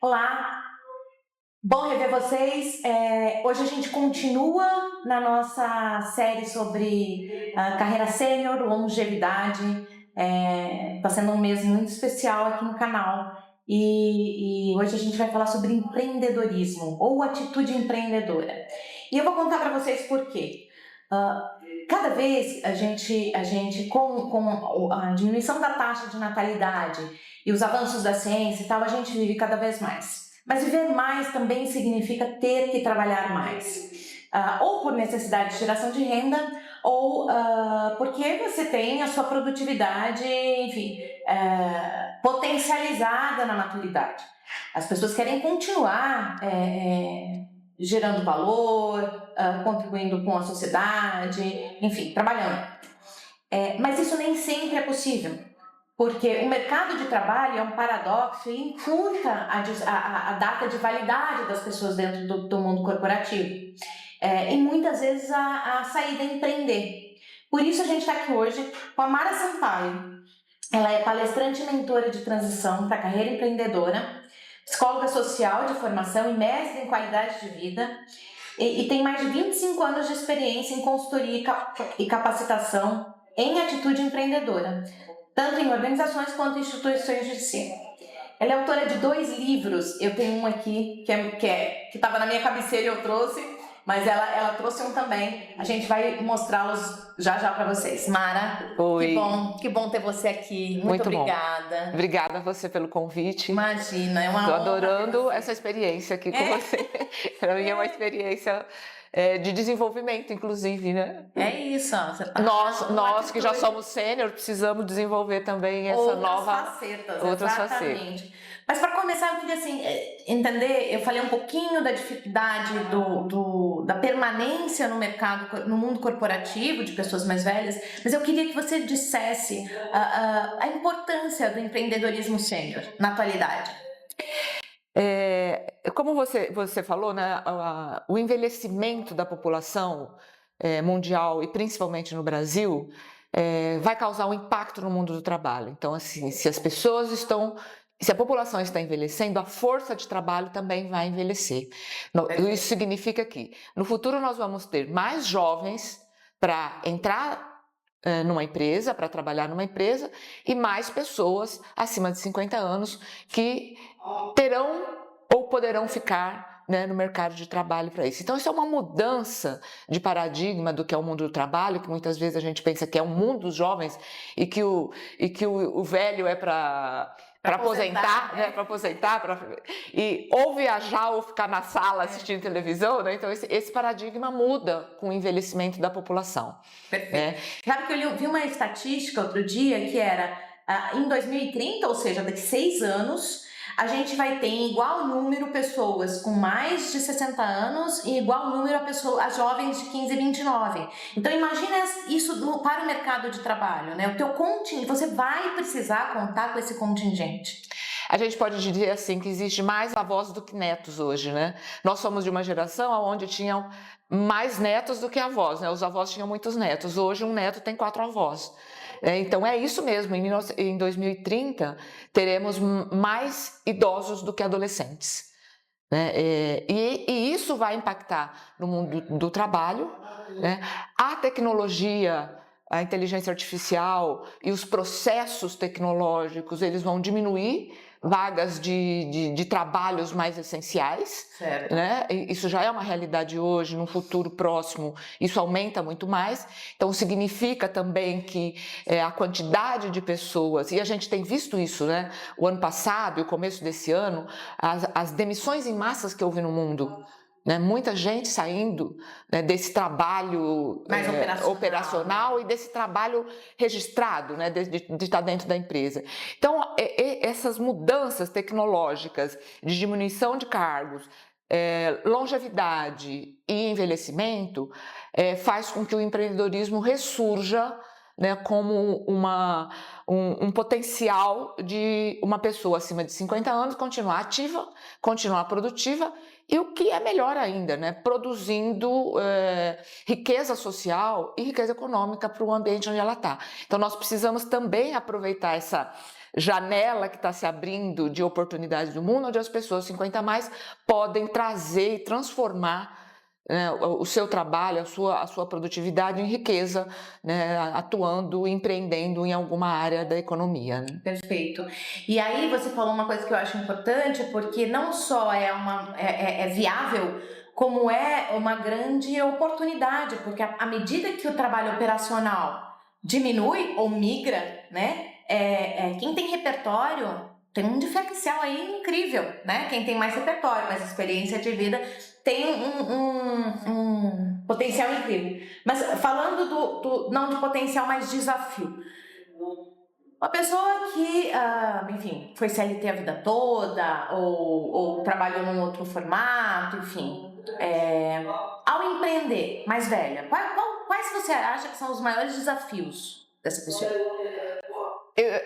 Olá, bom rever vocês. Hoje a gente continua na nossa série sobre carreira sênior, longevidade. Está sendo um mês muito especial aqui no canal e hoje a gente vai falar sobre empreendedorismo ou atitude empreendedora. E eu vou contar para vocês por quê. Cada vez a gente com a diminuição da taxa de natalidade e os avanços da ciência e tal, a gente vive cada vez mais. Mas viver mais também significa ter que trabalhar mais. Ou por necessidade de geração de renda, ou porque você tem a sua produtividade, enfim, potencializada na maturidade. As pessoas querem continuar gerando valor, contribuindo com a sociedade, enfim, trabalhando. Mas isso nem sempre é possível, porque o mercado de trabalho é um paradoxo e encurta a data de validade das pessoas dentro do mundo corporativo. E muitas vezes a saída é empreender. Por isso a gente está aqui hoje com a Mara Sampaio. Ela é palestrante e mentora de transição para carreira empreendedora, psicóloga social de formação e mestre em qualidade de vida, e tem mais de 25 anos de experiência em consultoria e capacitação em atitude empreendedora, tanto em organizações quanto em instituições de ensino. Ela é autora de 2 livros, eu tenho um aqui que estava na minha cabeceira e eu trouxe, mas ela trouxe um também. A gente vai mostrá-los já para vocês. Mara, Oi. que bom ter você aqui. Muito obrigada. Bom. Obrigada a você pelo convite. Imagina, é uma honra. Estou adorando essa experiência aqui com você. Para mim é uma experiência de desenvolvimento, inclusive, né? É isso. Você tá nós que já somos sênior precisamos desenvolver também essa outras facetas. Mas para começar, eu queria entender, eu falei um pouquinho da dificuldade da permanência no mercado, no mundo corporativo de pessoas mais velhas, mas eu queria que você dissesse a importância do empreendedorismo sênior na atualidade. Como você falou, né, o envelhecimento da população mundial e principalmente no Brasil vai causar um impacto no mundo do trabalho. Então, assim, se a população está envelhecendo, a força de trabalho também vai envelhecer. Isso significa que no futuro nós vamos ter mais jovens para entrar numa empresa, para trabalhar numa empresa, e mais pessoas acima de 50 anos que terão ou poderão ficar, né, no mercado de trabalho para isso. Então, isso é uma mudança de paradigma do que é o mundo do trabalho, que muitas vezes a gente pensa que é o mundo dos jovens e que o velho é para aposentar, né? Para aposentar, e ou viajar ou ficar na sala assistindo televisão, né? Então esse paradigma muda com o envelhecimento da população. Perfeito. Sabe que eu vi uma estatística outro dia que era em 2030, ou seja, daqui 6 anos, a gente vai ter em igual número pessoas com mais de 60 anos e igual número a jovens de 15 e 29. Então imagina isso para o mercado de trabalho, né? O teu contingente, você vai precisar contar com esse contingente. A gente pode dizer assim que existe mais avós do que netos hoje, né? Nós somos de uma geração onde tinham mais netos do que avós, né? Os avós tinham muitos netos. Hoje um neto tem 4 avós. Então é isso mesmo, em 2030 teremos mais idosos do que adolescentes, né? E isso vai impactar no mundo do trabalho, né? A tecnologia, a inteligência artificial e os processos tecnológicos, eles vão diminuir vagas de trabalhos mais essenciais, certo, né? Isso já é uma realidade hoje, no futuro próximo isso aumenta muito mais, então significa também que a quantidade de pessoas, e a gente tem visto isso, né? O ano passado e o começo desse ano, as demissões em massas que houve no mundo, né? Muita gente saindo, né, desse trabalho mais operacional e desse trabalho registrado, né, de estar dentro da empresa. Então, essas mudanças tecnológicas de diminuição de cargos, longevidade e envelhecimento faz com que o empreendedorismo ressurja, né, como um potencial de uma pessoa acima de 50 anos continuar ativa, continuar produtiva e o que é melhor ainda, né, produzindo riqueza social e riqueza econômica para o ambiente onde ela está. Então nós precisamos também aproveitar janela que está se abrindo de oportunidades do mundo, onde as pessoas 50 a mais podem trazer e transformar, né, o seu trabalho, a sua produtividade em riqueza, né, atuando, empreendendo em alguma área da economia. Né? Perfeito. E aí você falou uma coisa que eu acho importante, porque não só é viável, como é uma grande oportunidade, porque à medida que o trabalho operacional diminui ou migra, né, quem tem repertório tem um diferencial aí incrível, né? Quem tem mais repertório, mais experiência de vida, tem um potencial incrível. Mas falando não de potencial, mas desafio. Uma pessoa que, enfim, foi CLT a vida toda, ou trabalhou num outro formato, enfim, ao empreender, mais velha, quais você acha que são os maiores desafios dessa pessoa?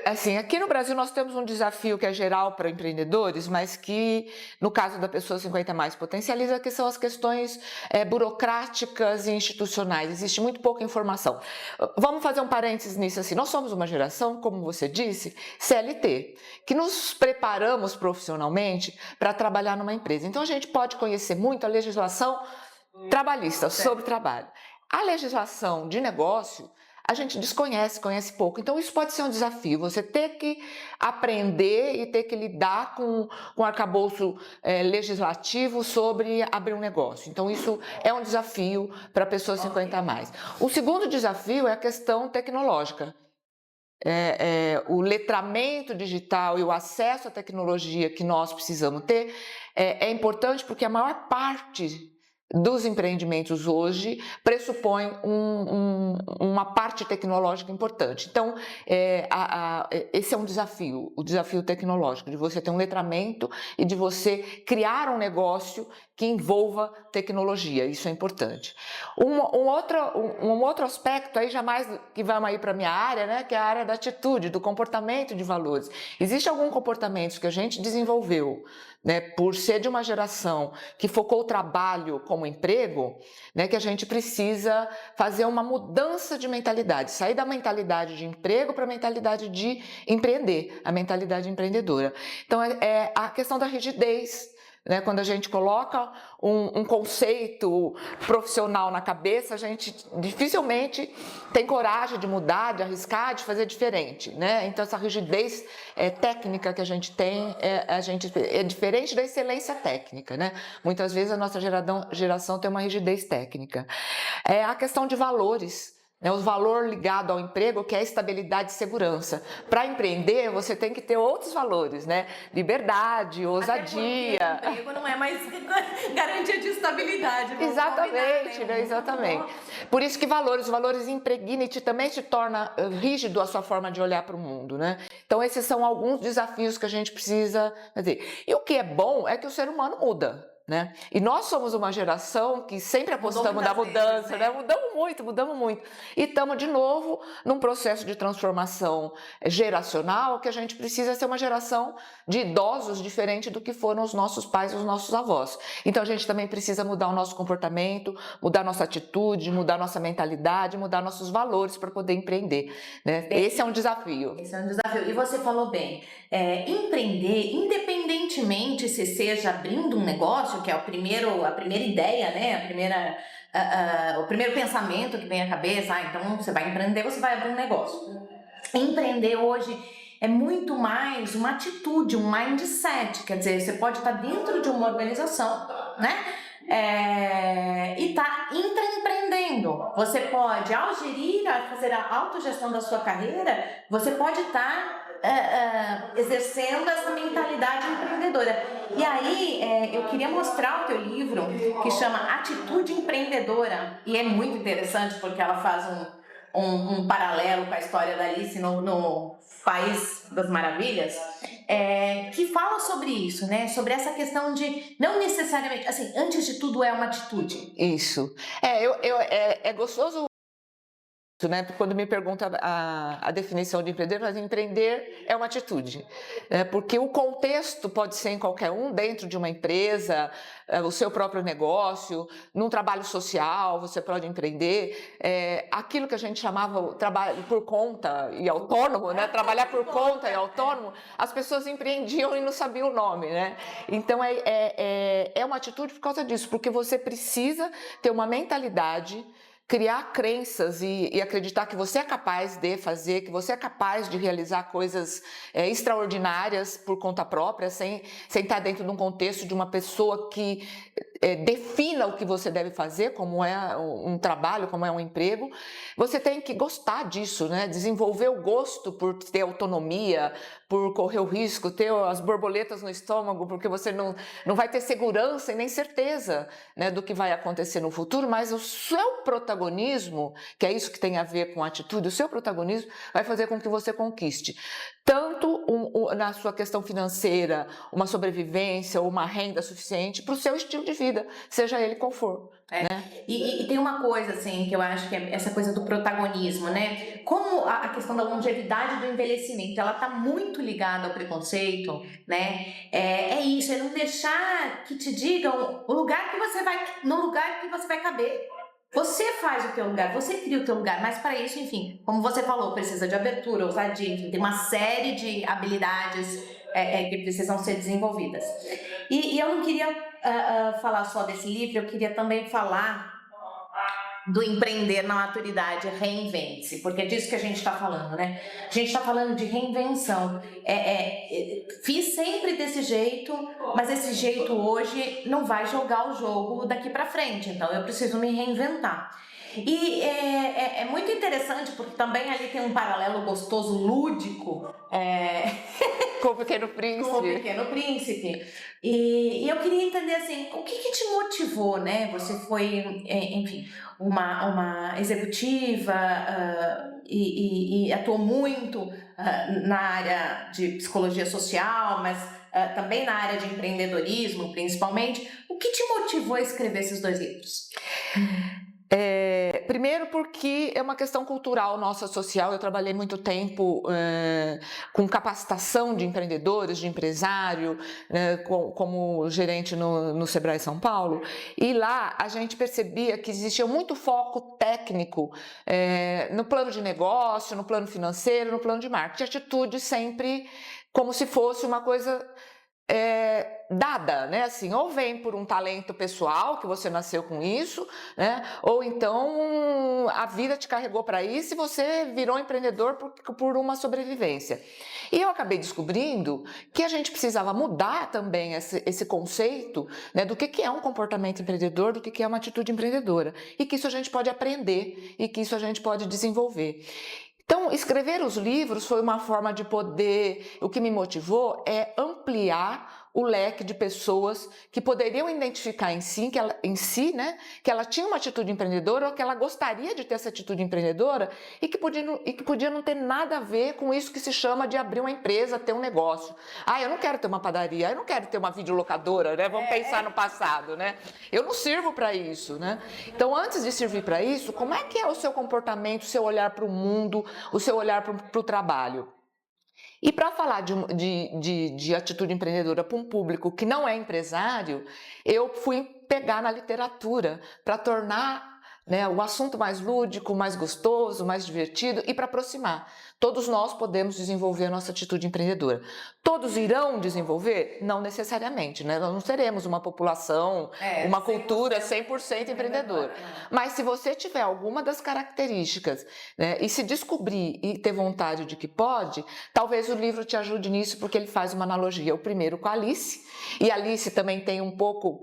Assim, aqui no Brasil nós temos um desafio que é geral para empreendedores, mas que, no caso da pessoa 50 mais, potencializa, que são as questões burocráticas e institucionais. Existe muito pouca informação. Vamos fazer um parênteses nisso assim. Nós somos uma geração, como você disse, CLT, que nos preparamos profissionalmente para trabalhar numa empresa. Então a gente pode conhecer muito a legislação trabalhista sobre trabalho. A legislação de negócio a gente desconhece, conhece pouco. Então isso pode ser um desafio, você ter que aprender e ter que lidar com o arcabouço legislativo sobre abrir um negócio. Então isso é um desafio para pessoas 50 a mais. O segundo desafio é a questão tecnológica. O letramento digital e o acesso à tecnologia que nós precisamos ter é importante, porque a maior parte dos empreendimentos hoje pressupõe uma parte tecnológica importante. Então, esse é um desafio, o desafio tecnológico, de você ter um letramento e de você criar um negócio que envolva tecnologia, isso é importante. Um outro aspecto, aí jamais que vamos aí para a minha área, né, que é a área da atitude, do comportamento de valores. Existem alguns comportamentos que a gente desenvolveu, né, por ser de uma geração que focou o trabalho como emprego, né, que a gente precisa fazer uma mudança de mentalidade, sair da mentalidade de emprego para a mentalidade de empreender, a mentalidade empreendedora. Então é a questão da rigidez, né? Quando a gente coloca um conceito profissional na cabeça, a gente dificilmente tem coragem de mudar, de arriscar, de fazer diferente, né? Então essa rigidez técnica que a gente tem é diferente da excelência técnica, né? Muitas vezes a nossa geração tem uma rigidez técnica. É a questão de valores. O valor ligado ao emprego, que é a estabilidade e segurança. Para empreender, você tem que ter outros valores, né? Liberdade, ousadia. Até porque o emprego não é mais garantia de estabilidade. Exatamente, né? Exatamente. Por isso que os valores impregnam-te, também te torna rígido a sua forma de olhar para o mundo, né? Então esses são alguns desafios que a gente precisa fazer. E o que é bom é que o ser humano muda. Né? E nós somos uma geração que sempre apostamos na mudança, vezes, né? Mudamos muito. E estamos de novo num processo de transformação geracional, que a gente precisa ser uma geração de idosos diferente do que foram os nossos pais e os nossos avós. Então a gente também precisa mudar o nosso comportamento, mudar nossa atitude, mudar nossa mentalidade, mudar nossos valores para poder empreender. Né? Esse é um desafio. Esse é um desafio. E você falou bem, empreender, independentemente se seja abrindo um negócio, que é a primeira ideia, né? O primeiro pensamento que vem à cabeça, então você vai empreender, você vai abrir um negócio. Empreender hoje é muito mais uma atitude, um mindset, quer dizer, você pode estar dentro de uma organização, né? E tá intraempreendendo. Você pode, ao fazer a autogestão da sua carreira, você pode estar exercendo essa mentalidade empreendedora. E aí, eu queria mostrar o teu livro, que chama Atitude Empreendedora, e é muito interessante porque ela faz um paralelo com a história da Alice no País das Maravilhas, que fala sobre isso, né? Sobre essa questão de não necessariamente, assim, antes de tudo é uma atitude. Isso. É gostoso né? Quando me pergunta a definição de empreender, mas empreender é uma atitude, né? Porque o contexto pode ser em qualquer um, dentro de uma empresa, o seu próprio negócio, num trabalho social, você pode empreender. Aquilo que a gente chamava trabalho por conta e autônomo, né? Trabalhar por conta e autônomo, as pessoas empreendiam e não sabiam o nome, né? Então é uma atitude por causa disso, porque você precisa ter uma mentalidade, criar crenças e acreditar que você é capaz de fazer, que você é capaz de realizar coisas extraordinárias por conta própria, sem estar dentro de um contexto de uma pessoa que defina o que você deve fazer, como é um trabalho, como é um emprego. Você tem que gostar disso, né? Desenvolver o gosto por ter autonomia, por correr o risco, ter as borboletas no estômago, porque você não vai ter segurança e nem certeza, né, do que vai acontecer no futuro, mas o seu protagonismo, que é isso que tem a ver com a atitude, o seu protagonismo vai fazer com que você conquiste tanto na sua questão financeira, uma sobrevivência ou uma renda suficiente para o seu estilo de vida, seja ele qual for. Né? E tem uma coisa, assim, que eu acho que é essa coisa do protagonismo, né? Como a questão da longevidade do envelhecimento, ela tá muito ligada ao preconceito, né? É isso, é não deixar que te digam no lugar que você vai caber. Você faz o teu lugar, você cria o teu lugar, mas para isso, enfim, como você falou, precisa de abertura, ousadia, enfim, tem uma série de habilidades que precisam ser desenvolvidas. E eu não queria falar só desse livro, eu queria também falar do Empreender na Maturidade, Reinvente-se, porque é disso que a gente está falando, né? A gente está falando de reinvenção. Fiz sempre desse jeito, mas esse jeito hoje não vai jogar o jogo daqui para frente, então eu preciso me reinventar. E é muito interessante, porque também ali tem um paralelo gostoso, lúdico, com o Pequeno Príncipe. Com o Pequeno Príncipe. E eu queria entender, assim, o que te motivou, né? Você foi, enfim, uma executiva e atuou muito na área de psicologia social, mas também na área de empreendedorismo, principalmente. O que te motivou a escrever esses 2 livros? Primeiro porque é uma questão cultural nossa, social. Eu trabalhei muito tempo com capacitação de empreendedores, de empresário, como gerente no Sebrae São Paulo, e lá a gente percebia que existia muito foco técnico no plano de negócio, no plano financeiro, no plano de marketing, atitude sempre como se fosse uma coisa dada, né? Assim, ou vem por um talento pessoal, que você nasceu com isso, né? Ou então a vida te carregou para isso e você virou empreendedor por uma sobrevivência. E eu acabei descobrindo que a gente precisava mudar também esse conceito, né, do que é um comportamento empreendedor, do que é uma atitude empreendedora, e que isso a gente pode aprender e que isso a gente pode desenvolver. Então, escrever os livros foi uma forma de poder. O que me motivou é ampliar o leque de pessoas que poderiam identificar em si, né, que ela tinha uma atitude empreendedora ou que ela gostaria de ter essa atitude empreendedora e que podia não ter nada a ver com isso que se chama de abrir uma empresa, ter um negócio. Eu não quero ter uma padaria, eu não quero ter uma videolocadora, né? Vamos pensar no passado, né? Eu não sirvo para isso, né? Então, antes de servir para isso, como é que é o seu comportamento, o seu olhar para o mundo, o seu olhar para o trabalho? E para falar de atitude empreendedora para um público que não é empresário, eu fui pegar na literatura para tornar, né, o assunto mais lúdico, mais gostoso, mais divertido e para aproximar. Todos nós podemos desenvolver a nossa atitude empreendedora. Todos irão desenvolver? Não necessariamente, né? Nós não teremos uma população, uma cultura 100% empreendedora. Mas se você tiver alguma das características, né, e se descobrir e ter vontade de que pode, talvez o livro te ajude nisso, porque ele faz uma analogia, o primeiro com a Alice, e a Alice também tem um pouco,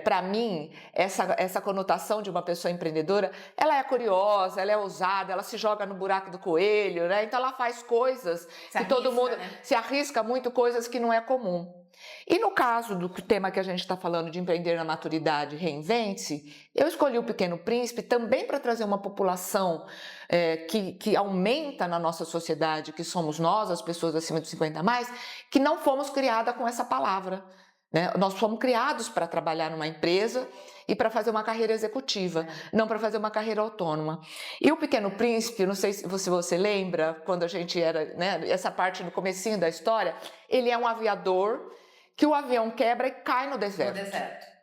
para mim, essa conotação de uma pessoa empreendedora. Ela é curiosa, ela é ousada, ela se joga no buraco do coelho, né? Então ela faz coisas que todo mundo se arrisca muito, coisas que não é comum. E no caso do tema que a gente está falando de empreender na maturidade, reinvente-se, eu escolhi o Pequeno Príncipe também para trazer uma população que aumenta na nossa sociedade, que somos nós, as pessoas acima de 50 a mais, que não fomos criadas com essa palavra. né? Nós fomos criados para trabalhar numa empresa e para fazer uma carreira executiva, não para fazer uma carreira autônoma. E o Pequeno Príncipe, não sei se você lembra, quando a gente era, né, essa parte no comecinho da história, ele é um aviador que o avião quebra e cai no deserto. Exato.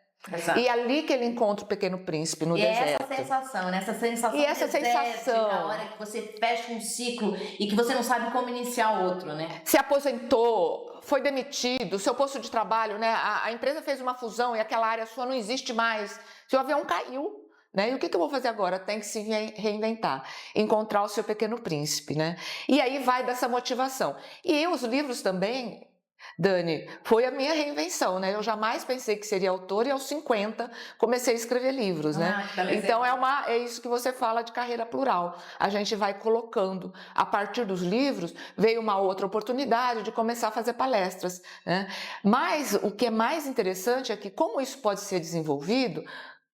E é ali que ele encontra o Pequeno Príncipe, no deserto. Essa sensação, né? Essa sensação e essa sensação, na hora que você fecha um ciclo e que você não sabe como iniciar outro, né? Se aposentou, foi demitido, seu posto de trabalho, né? A empresa fez uma fusão e aquela área sua não existe mais. Seu avião caiu, né? E o que eu vou fazer agora? Tem que se reinventar, encontrar o seu Pequeno Príncipe, né? E aí vai dessa motivação. E os livros também, Dani, foi a minha reinvenção, né? Eu jamais pensei que seria autora e aos 50 comecei a escrever livros, né? Então é isso que você fala de carreira plural. A gente vai colocando, a partir dos livros, veio uma outra oportunidade de começar a fazer palestras, né? Mas o que é mais interessante é que como isso pode ser desenvolvido,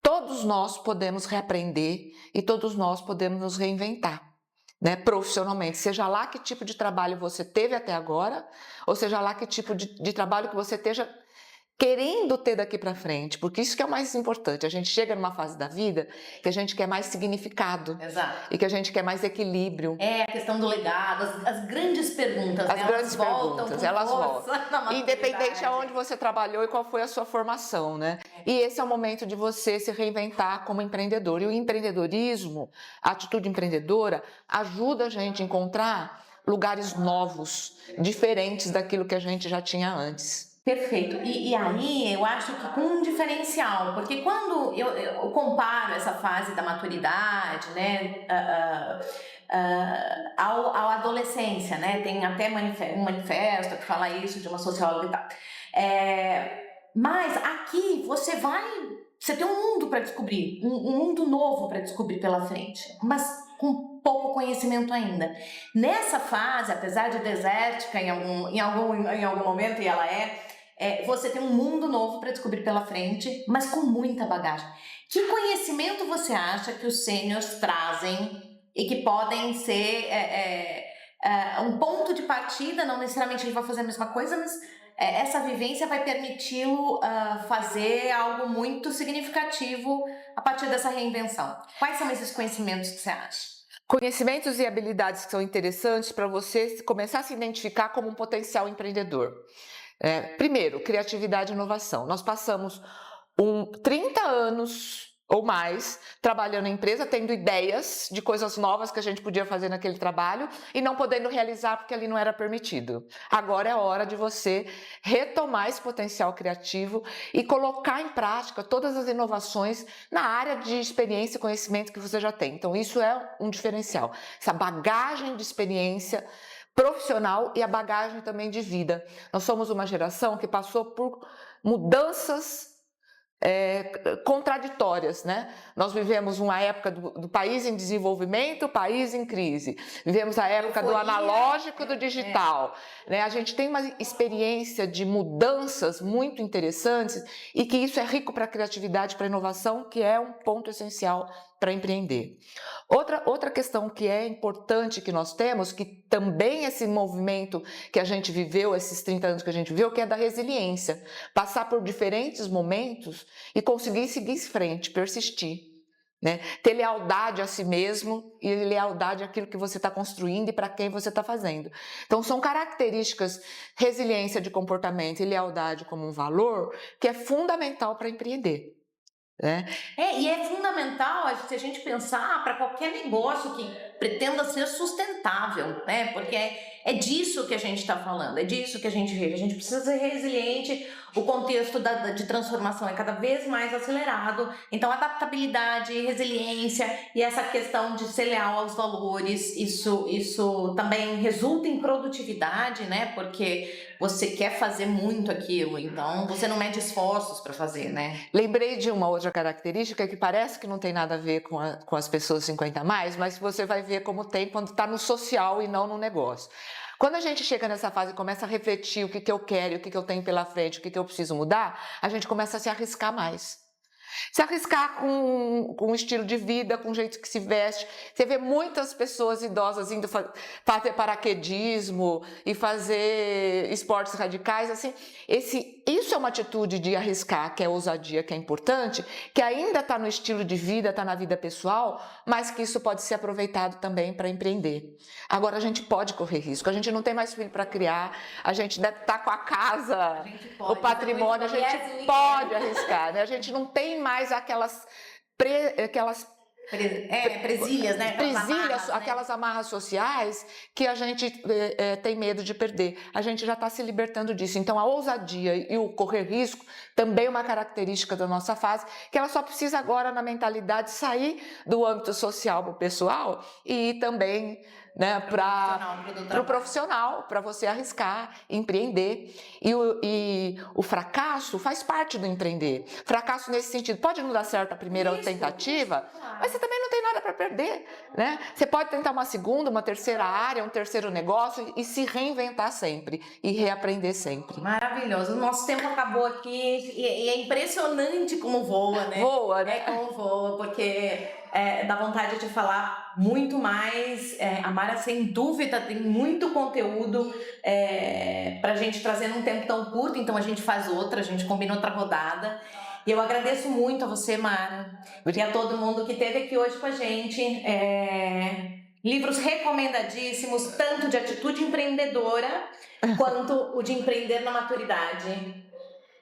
todos nós podemos reaprender e todos nós podemos nos reinventar, né, profissionalmente, seja lá que tipo de trabalho você teve até agora, ou seja lá que tipo de trabalho que você esteja querendo ter daqui para frente, porque isso que é o mais importante. A gente chega numa fase da vida que a gente quer mais significado. Exato. E que a gente quer mais equilíbrio. É a questão do legado, as grandes perguntas, as grandes perguntas, elas voltam. Independente de onde você trabalhou e qual foi a sua formação, né? E esse é o momento de você se reinventar como empreendedor. E o empreendedorismo, a atitude empreendedora, ajuda a gente a encontrar lugares novos, diferentes daquilo que a gente já tinha antes. Perfeito. E aí eu acho que com um diferencial, porque quando eu comparo essa fase da maturidade, né, à adolescência, né, tem até um manifesto que fala isso de uma socióloga e tal. Mas aqui você tem um mundo para descobrir, um mundo novo para descobrir pela frente, mas com pouco conhecimento ainda. Nessa fase, apesar de desértica em algum momento, e ela você tem um mundo novo para descobrir pela frente, mas com muita bagagem. Que conhecimento você acha que os sêniors trazem e que podem ser um ponto de partida? Não necessariamente ele vai fazer a mesma coisa, mas essa vivência vai permiti-lo fazer algo muito significativo a partir dessa reinvenção. Quais são esses conhecimentos que você acha? Conhecimentos e habilidades que são interessantes para você começar a se identificar como um potencial empreendedor. Primeiro, criatividade e inovação. Nós passamos 30 anos ou mais trabalhando em empresa, tendo ideias de coisas novas que a gente podia fazer naquele trabalho e não podendo realizar porque ali não era permitido. Agora é hora de você retomar esse potencial criativo e colocar em prática todas as inovações na área de experiência e conhecimento que você já tem. Então isso é um diferencial, essa bagagem de experiência profissional e a bagagem também de vida. Nós somos uma geração que passou por mudanças contraditórias, né? Nós vivemos uma época do país em desenvolvimento, país em crise. Vivemos a época do analógico e do digital. Né? A gente tem uma experiência de mudanças muito interessantes e que isso é rico para a criatividade, para a inovação, que é um ponto essencial para empreender. Outra questão que é importante que nós temos, que também esse movimento que a gente viveu, esses 30 anos que a gente viveu, que é da resiliência. Passar por diferentes momentos e conseguir seguir em frente, persistir. Né? Ter lealdade a si mesmo e lealdade àquilo que você está construindo e para quem você está fazendo. Então são características, resiliência de comportamento e lealdade como um valor, que é fundamental para empreender. E é fundamental se a gente pensar para qualquer negócio que pretenda ser sustentável, né? Porque é disso que a gente está falando, é disso que a gente vive. A gente precisa ser resiliente, o contexto de transformação é cada vez mais acelerado, então adaptabilidade, resiliência e essa questão de ser leal aos valores, isso também resulta em produtividade, né? Porque você quer fazer muito aquilo, então você não mede esforços para fazer, né? Lembrei de uma outra característica que parece que não tem nada a ver com as pessoas 50 a mais, mas você vai ver como tem quando está no social e não no negócio. Quando a gente chega nessa fase e começa a refletir o que eu quero, o que eu tenho pela frente, o que eu preciso mudar, a gente começa a se arriscar mais. Se arriscar com o estilo de vida, com o jeito que se veste. Você vê muitas pessoas idosas indo fazer paraquedismo e fazer esportes radicais, assim. Isso é uma atitude de arriscar, que é ousadia, que é importante, que ainda está no estilo de vida, está na vida pessoal, mas que isso pode ser aproveitado também para empreender. Agora, a gente pode correr risco, a gente não tem mais filho para criar, a gente deve estar com a casa, o patrimônio, a gente pode arriscar, né? A gente não tem mais aquelas presilhas, né? Aquelas amarras sociais que a gente tem medo de perder. A gente já está se libertando disso. Então, a ousadia e o correr risco também é uma característica da nossa fase, que ela só precisa agora, na mentalidade, sair do âmbito social para o pessoal e ir também, né, para o profissional, para você arriscar, empreender. E o fracasso faz parte do empreender. Fracasso nesse sentido, pode não dar certo a primeira tentativa, mas você também não tem nada para perder, né? Você pode tentar uma segunda, uma terceira área, um terceiro negócio e se reinventar sempre e reaprender sempre. Maravilhoso. O nosso tempo acabou aqui e é impressionante como voa, né? Voa, né? É como voa, porque dá vontade de falar muito mais. A Mara, sem dúvida, tem muito conteúdo pra gente trazer num tempo tão curto, então a gente faz outra, a gente combina outra rodada. E eu agradeço muito a você, Mara, e a todo mundo que esteve aqui hoje com a gente. Livros recomendadíssimos, tanto de atitude empreendedora, quanto o de empreender na maturidade.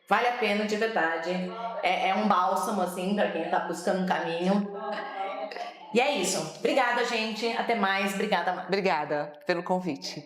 Vale a pena, de verdade. É um bálsamo, assim, para quem está buscando um caminho. E é isso. Obrigada, gente. Até mais. Obrigada, Mara. Obrigada pelo convite.